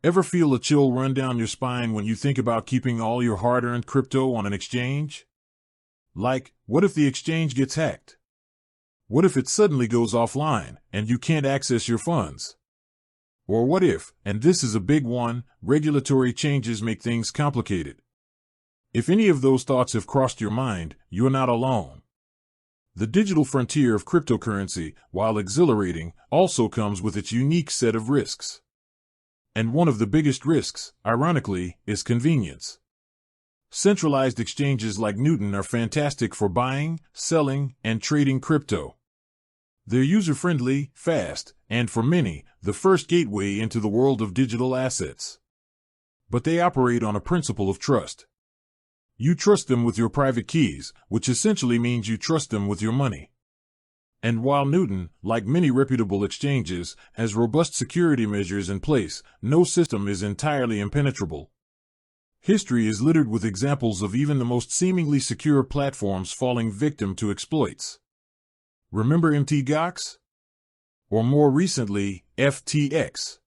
Ever feel a chill run down your spine when you think about keeping all your hard-earned crypto on an exchange? Like, what if the exchange gets hacked? What if it suddenly goes offline and you can't access your funds? Or what if, and this is a big one, regulatory changes make things complicated? If any of those thoughts have crossed your mind, you're not alone. The digital frontier of cryptocurrency, while exhilarating, also comes with its unique set of risks. And one of the biggest risks, ironically, is convenience. Centralized exchanges like Newton are fantastic for buying, selling, and trading crypto. They're user-friendly, fast, and for many, the first gateway into the world of digital assets. But they operate on a principle of trust. You trust them with your private keys, which essentially means you trust them with your money. And while Newton, like many reputable exchanges, has robust security measures in place, no system is entirely impenetrable. History is littered with examples of even the most seemingly secure platforms falling victim to exploits. Remember Mt. Or more recently, FTX.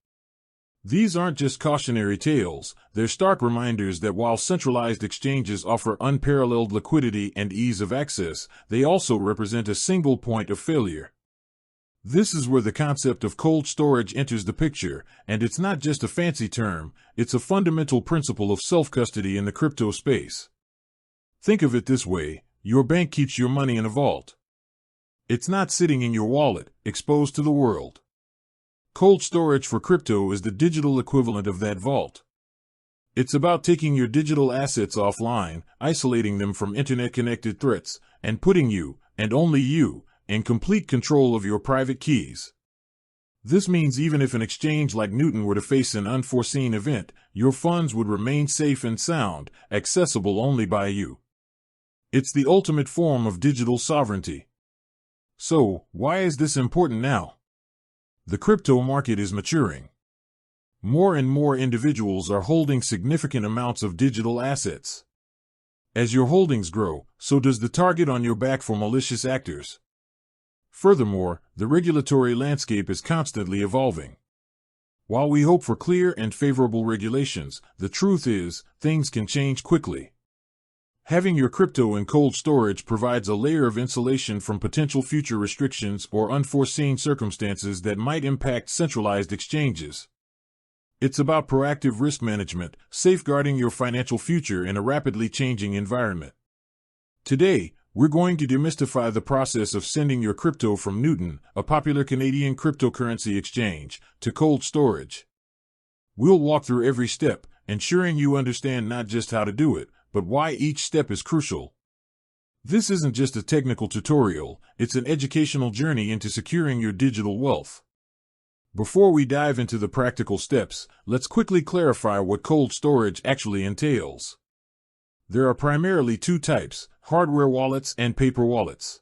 These aren't just cautionary tales, they're stark reminders that while centralized exchanges offer unparalleled liquidity and ease of access, they also represent a single point of failure. This is where the concept of cold storage enters the picture, and it's not just a fancy term, it's a fundamental principle of self-custody in the crypto space. Think of it this way, your bank keeps your money in a vault. It's not sitting in your wallet, exposed to the world. Cold storage for crypto is the digital equivalent of that vault. It's about taking your digital assets offline, isolating them from internet-connected threats, and putting you, and only you, in complete control of your private keys. This means even if an exchange like Newton were to face an unforeseen event, your funds would remain safe and sound, accessible only by you. It's the ultimate form of digital sovereignty. So, why is this important now? The crypto market is maturing. More and more individuals are holding significant amounts of digital assets. As your holdings grow, so does the target on your back for malicious actors. Furthermore, the regulatory landscape is constantly evolving. While we hope for clear and favorable regulations, the truth is, things can change quickly. Having your crypto in cold storage provides a layer of insulation from potential future restrictions or unforeseen circumstances that might impact centralized exchanges. It's about proactive risk management, safeguarding your financial future in a rapidly changing environment. Today, we're going to demystify the process of sending your crypto from Newton, a popular Canadian cryptocurrency exchange, to cold storage. We'll walk through every step, ensuring you understand not just how to do it, but why each step is crucial. This isn't just a technical tutorial, it's an educational journey into securing your digital wealth. Before we dive into the practical steps, let's quickly clarify what cold storage actually entails. There are primarily two types, hardware wallets and paper wallets.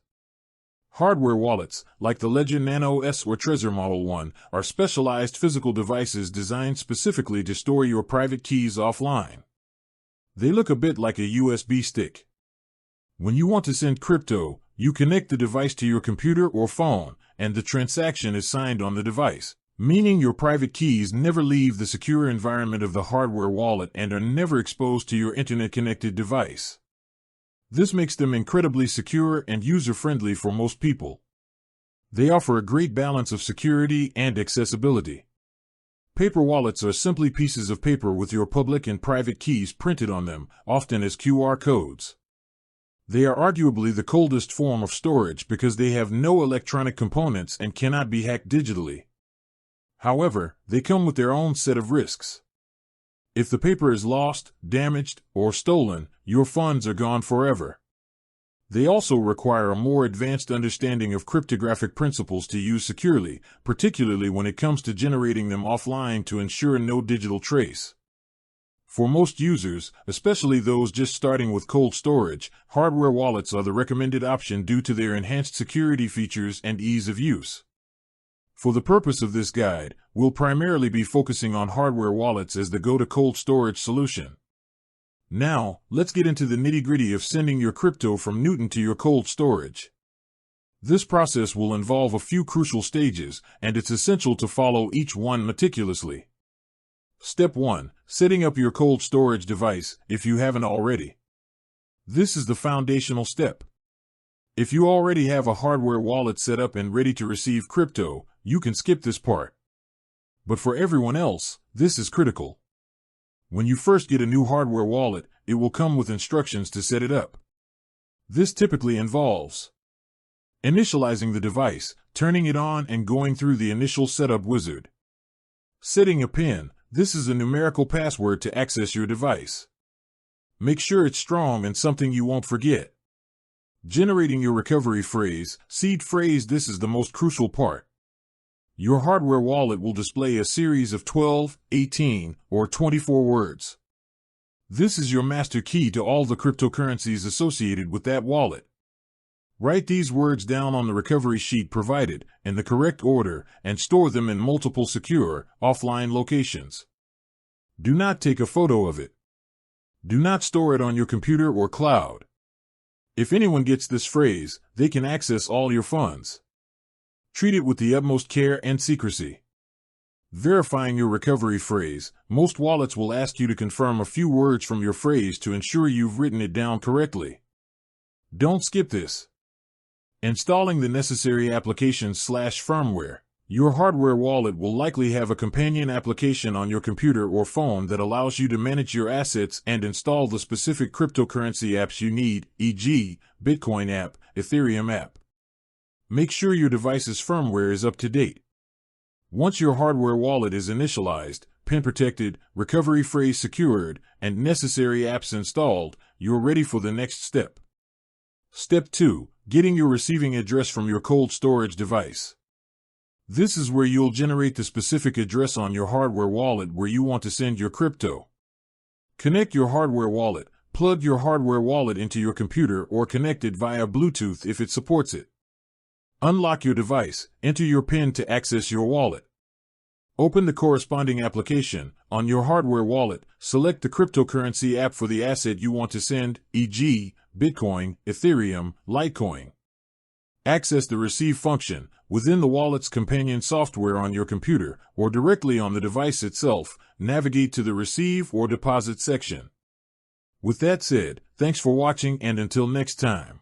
Hardware wallets, like the Ledger Nano S or Trezor Model 1, are specialized physical devices designed specifically to store your private keys offline. They look a bit like a USB stick. When you want to send crypto, you connect the device to your computer or phone, and the transaction is signed on the device, meaning your private keys never leave the secure environment of the hardware wallet and are never exposed to your internet-connected device. This makes them incredibly secure and user-friendly for most people. They offer a great balance of security and accessibility. Paper wallets are simply pieces of paper with your public and private keys printed on them, often as QR codes. They are arguably the coldest form of storage because they have no electronic components and cannot be hacked digitally. However, they come with their own set of risks. If the paper is lost, damaged, or stolen, your funds are gone forever. They also require a more advanced understanding of cryptographic principles to use securely, particularly when it comes to generating them offline to ensure no digital trace. For most users, especially those just starting with cold storage, hardware wallets are the recommended option due to their enhanced security features and ease of use. For the purpose of this guide, we'll primarily be focusing on hardware wallets as the go-to-cold storage solution. Now, let's get into the nitty-gritty of sending your crypto from Newton to your cold storage. This process will involve a few crucial stages, and it's essential to follow each one meticulously. Step 1. Setting up your cold storage device if you haven't already. This is the foundational step. If you already have a hardware wallet set up and ready to receive crypto, you can skip this part. But for everyone else, this is critical. When you first get a new hardware wallet, it will come with instructions to set it up. This typically involves initializing the device, turning it on and going through the initial setup wizard. Setting a PIN. This is a numerical password to access your device. Make sure it's strong and something you won't forget. Generating your recovery phrase, seed phrase. This is the most crucial part. Your hardware wallet will display a series of 12, 18, or 24 words. This is your master key to all the cryptocurrencies associated with that wallet. Write these words down on the recovery sheet provided, in the correct order, and store them in multiple secure, offline locations. Do not take a photo of it. Do not store it on your computer or cloud. If anyone gets this phrase, they can access all your funds. Treat it with the utmost care and secrecy. Verifying your recovery phrase. Most wallets will ask you to confirm a few words from your phrase to ensure you've written it down correctly. Don't skip this. Installing the necessary applications/firmware. Your hardware wallet will likely have a companion application on your computer or phone that allows you to manage your assets and install the specific cryptocurrency apps you need, e.g., Bitcoin app, Ethereum app. Make sure your device's firmware is up to date. Once your hardware wallet is initialized, PIN protected, recovery phrase secured, and necessary apps installed, you're ready for the next step. Step 2. Getting your receiving address from your cold storage device. This is where you'll generate the specific address on your hardware wallet where you want to send your crypto. Connect your hardware wallet. Plug your hardware wallet into your computer or connect it via Bluetooth if it supports it. Unlock your device. Enter your PIN to access your wallet. Open the corresponding application. On your hardware wallet, select the cryptocurrency app for the asset you want to send, e.g., Bitcoin, Ethereum, Litecoin. Access the receive function within the wallet's companion software on your computer or directly on the device itself. Navigate to the receive or deposit section. With that said, thanks for watching and until next time.